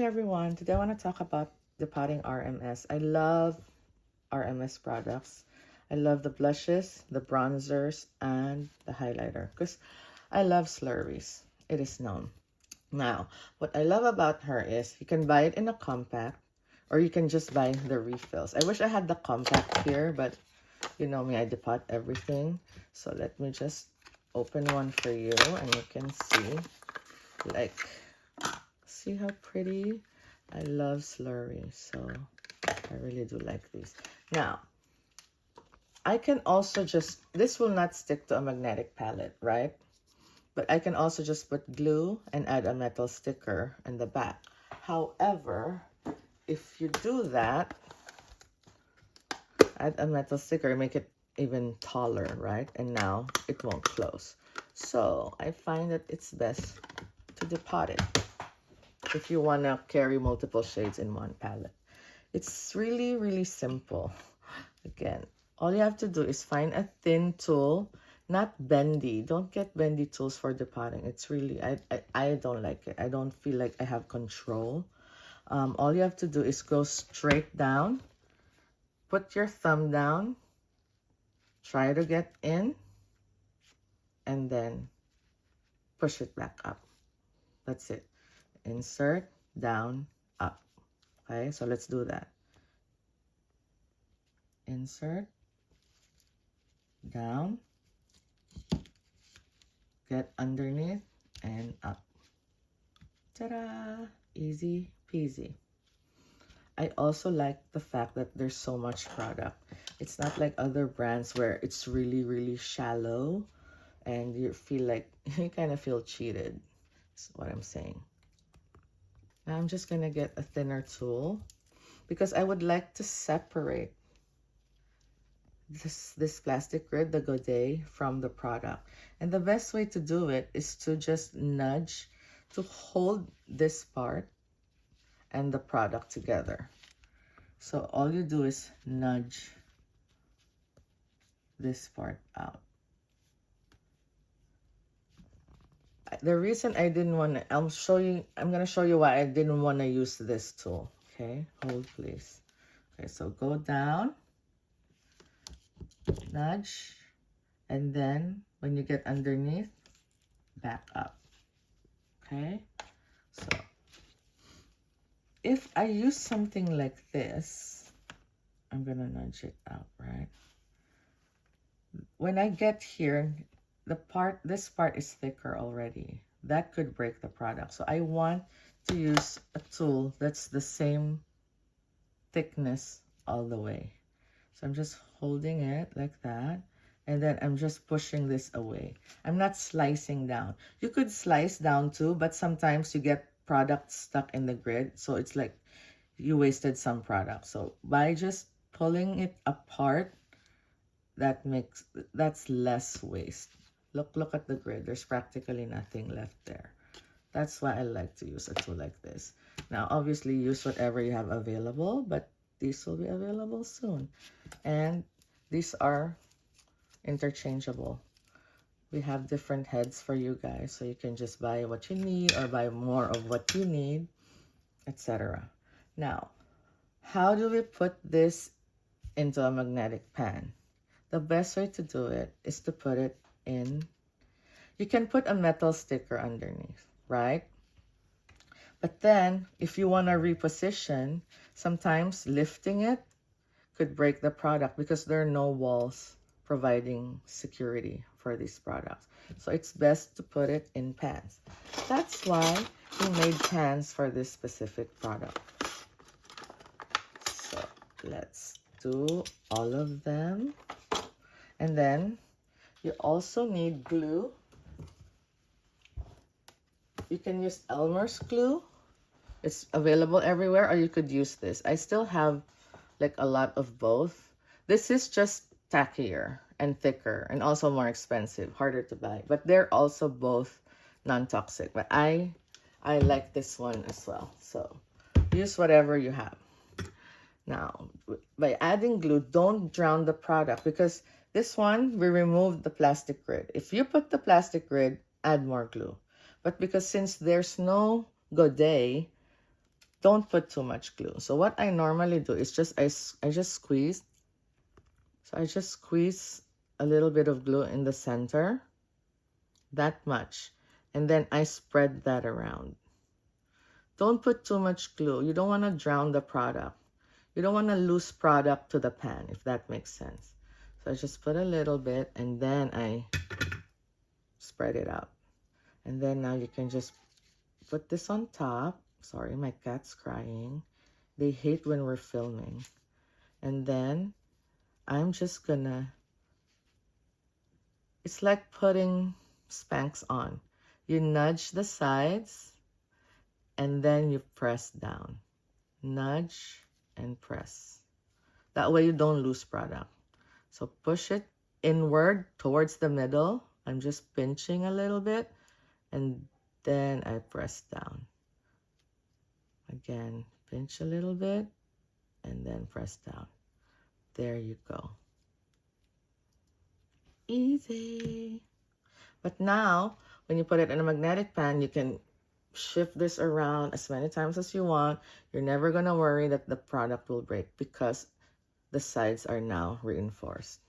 everyone. Today I want to talk about Depotting RMS. I love RMS products. I love the blushes, the bronzers, and the highlighter because I love slurries. It is known. Now, what I love about her is you can buy it in a compact or you can just buy the refills. I wish I had the compact here, but you know me, I depot everything. So let me just open one for you and you can see, like, see how pretty? I love slurry, so I really do like these. Now, I can also just, this will not stick to a magnetic palette, right? But I can also just put glue and add a metal sticker in the back. However, if you do that, add a metal sticker, make it even taller, right? And now it won't close. So I find that it's best to depot it if you want to carry multiple shades in one palette. It's really, really simple. Again, all you have to do is find a thin tool, not bendy. Don't get bendy tools for depotting. It's really, I don't like it. I don't feel like I have control. All you have to do is go straight down, put your thumb down, try to get in, and then push it back up. That's it. Insert, down, up. Okay, so let's do that. Insert, down, get underneath, and up. Ta-da! Easy peasy. I also like the fact that there's so much product. It's not like other brands where it's really, really shallow and you feel like, you kind of feel cheated. That's what I'm saying. Now I'm just going to get a thinner tool because I would like to separate this plastic grid, the Godet, from the product. And the best way to do it is to just nudge to hold this part and the product together. So all you do is nudge this part out. The reason I didn't want to, I'm going to show you why I didn't want to use this tool. Okay, hold please. Okay, so go down, nudge, and then when you get underneath, back up. Okay, so if I use something like this, I'm going to nudge it out, right? When I get here, this part is thicker already. That could break the product. So I want to use a tool that's the same thickness all the way. So I'm just holding it like that. And then I'm just pushing this away. I'm not slicing down. You could slice down too, but sometimes you get product stuck in the grid. So it's like you wasted some product. So by just pulling it apart, that's less waste. Look at the grid. There's practically nothing left there. That's why I like to use a tool like this. Now, obviously, use whatever you have available, but these will be available soon. And these are interchangeable. We have different heads for you guys, so you can just buy what you need or buy more of what you need, etc. Now, how do we put this into a magnetic pan? The best way to do it is to put it in. You can put a metal sticker underneath, right? But then, if you want to reposition, sometimes lifting it could break the product because there are no walls providing security for these products. So it's best to put it in pans. That's why we made pans for this specific product. So let's do all of them. And then you also need glue. You can use Elmer's glue. It's available everywhere, or you could use this. I still have like a lot of both. This is just tackier and thicker and also more expensive, harder to buy. But they're also both non-toxic. But I like this one as well. So use whatever you have. Now, by adding glue, don't drown the product because this one, we removed the plastic grid. If you put the plastic grid, add more glue. But because since there's no Godet, don't put too much glue. So what I normally do is just, I just squeeze. So I just squeeze a little bit of glue in the center, that much. And then I spread that around. Don't put too much glue. You don't want to drown the product. You don't want to lose product to the pan, if that makes sense. So I just put a little bit and then I spread it out. And then now you can just put this on top. Sorry, my cat's crying. They hate when we're filming. And then I'm just gonna, it's like putting Spanx on. You nudge the sides and then you press down. Nudge and press. That way you don't lose product. So push it inward towards the middle. I'm just pinching a little bit and then I press down. Again, pinch a little bit and then press down. There you go. Easy. But now, when you put it in a magnetic pan, you can shift this around as many times as you want. You're never going to worry that the product will break because the sides are now reinforced.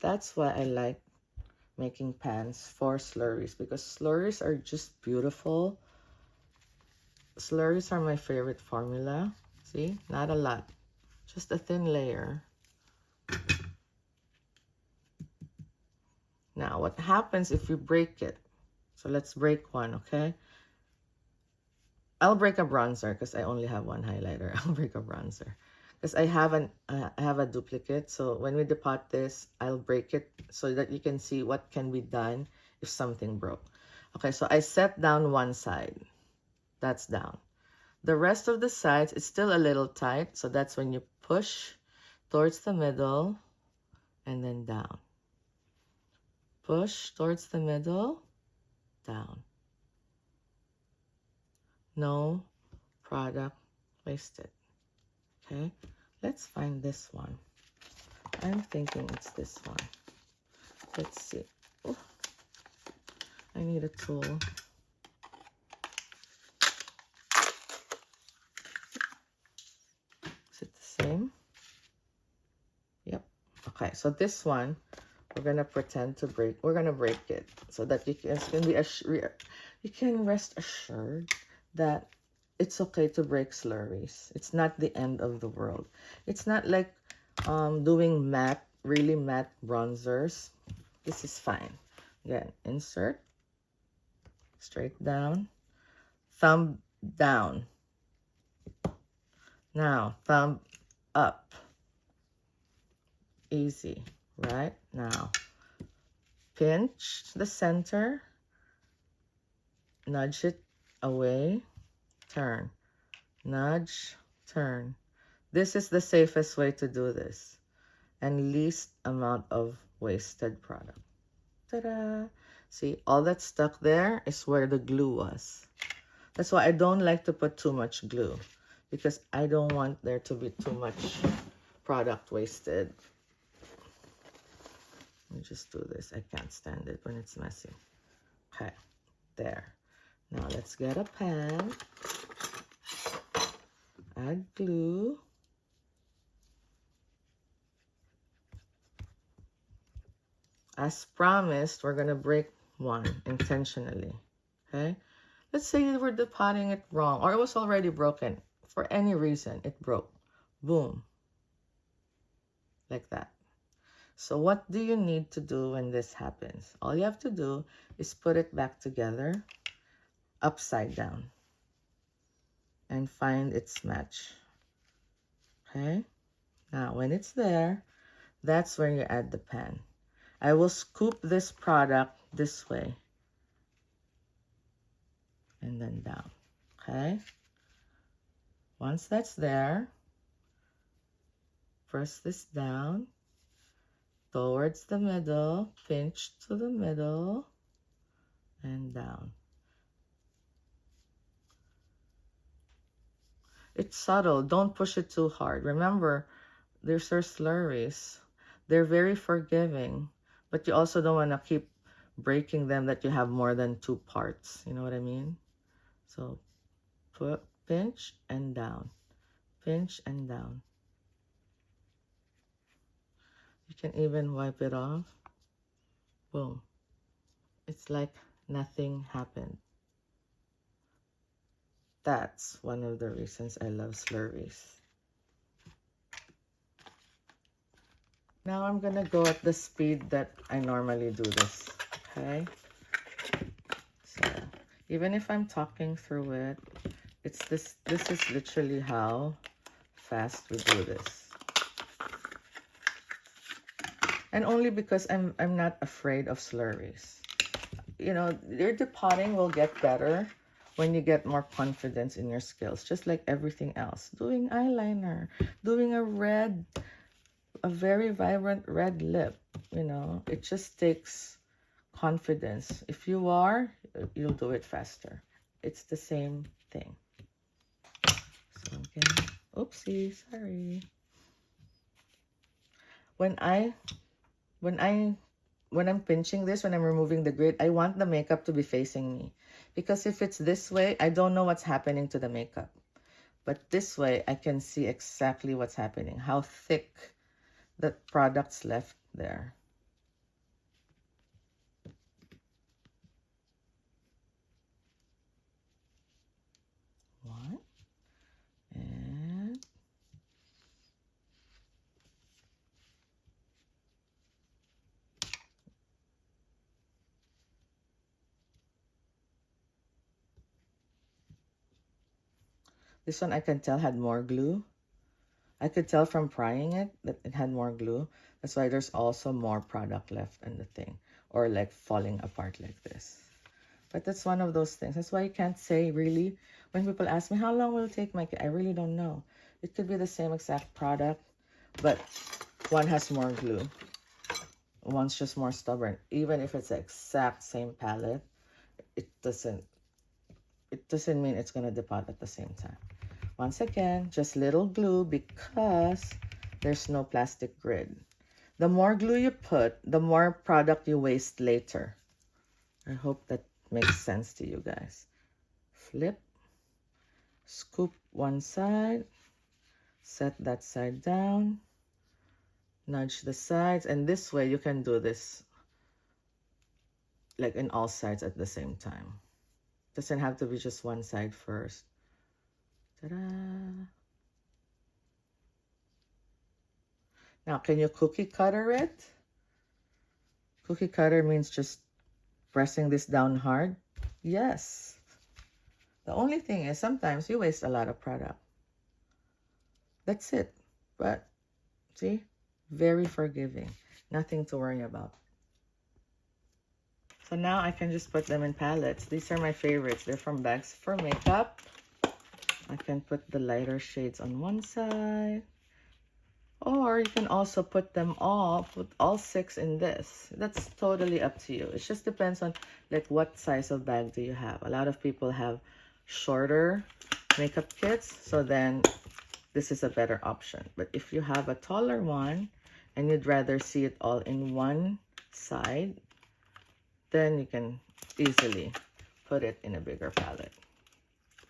That's why I like making pans for slurries, because slurries are just beautiful. Slurries are my favorite formula. See, not a lot, just a thin layer. Now, what happens if you break it? So let's break one, okay? I'll break a bronzer because I only have one highlighter. I'll break a bronzer because I have a duplicate. So when we depot this, I'll break it so that you can see what can be done if something broke. Okay, so I set down one side. That's down. The rest of the sides, it's still a little tight. So that's when you push towards the middle and then down. Push towards the middle, down. No product wasted. Okay, let's find this one. I'm thinking it's this one. Let's see. Oh, I need a tool. Is it the same? Yep. Okay, so this one, we're gonna pretend to break. We're gonna break it so that you can rest assured that it's okay to break slurries. It's not the end of the world. It's not like doing matte, really matte bronzers. This is fine. Again, insert, straight down, thumb down. Now, thumb up. Easy, right? Now, pinch the center, nudge it away, turn, nudge, turn. This is the safest way to do this and least amount of wasted product. Ta-da! See, all that's stuck there is where the glue was. That's why I don't like to put too much glue, because I don't want there to be too much product wasted. Let me just do this. I can't stand it when it's messy. Okay, there. Now let's get a pan. Add glue. As promised, we're going to break one intentionally. Okay? Let's say we're depotting it wrong, or it was already broken. For any reason, it broke. Boom. Like that. So what do you need to do when this happens? All you have to do is put it back together, upside down, and find its match. Okay? Now, when it's there, that's where you add the pan. I will scoop this product this way and then down. Okay? Once that's there, press this down towards the middle, pinch to the middle, and down. It's subtle. Don't push it too hard. Remember, these are slurries. They're very forgiving, but you also don't want to keep breaking them that you have more than 2 parts. You know what I mean? So Pinch and down. Pinch and down. You can even wipe it off. Boom. It's like nothing happened. That's one of the reasons I love slurries. Now I'm gonna go at the speed that I normally do this, okay? So even if I'm talking through it, this is literally how fast we do this. And only because I'm not afraid of slurries. You know, your depotting will get better when you get more confidence in your skills, just like everything else. Doing eyeliner, doing a very vibrant red lip, you know, it just takes confidence. If you are, you'll do it faster. It's the same thing. So again, oopsie, sorry. When I'm pinching this, when I'm removing the grid, I want the makeup to be facing me. Because if it's this way, I don't know what's happening to the makeup. But this way, I can see exactly what's happening, how thick the product's left there. One. And this one I can tell had more glue. I could tell from prying it that it had more glue. That's why there's also more product left in the thing, or like falling apart like this. But that's one of those things. That's why you can't say really. When people ask me how long will it take my kit, I really don't know. It could be the same exact product, but one has more glue. One's just more stubborn. Even if it's the exact same palette, it doesn't mean it's gonna depot at the same time. Once again, just little glue because there's no plastic grid. The more glue you put, the more product you waste later. I hope that makes sense to you guys. Flip, scoop one side, set that side down, nudge the sides, and this way you can do this like in all sides at the same time. Doesn't have to be just one side first. Ta-da! Now, can you cookie cutter it? Cookie cutter means just pressing this down hard. Yes. The only thing is sometimes you waste a lot of product. That's it. But see, very forgiving. Nothing to worry about. So now I can just put them in palettes. These are my favorites. They're from Bags for Makeup. I can put the lighter shades on one side. Or you can also put all 6 in this. That's totally up to you. It just depends on like what size of bag do you have. A lot of people have shorter makeup kits, so then this is a better option. But if you have a taller one and you'd rather see it all in one side, then you can easily put it in a bigger palette.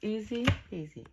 Easy peasy.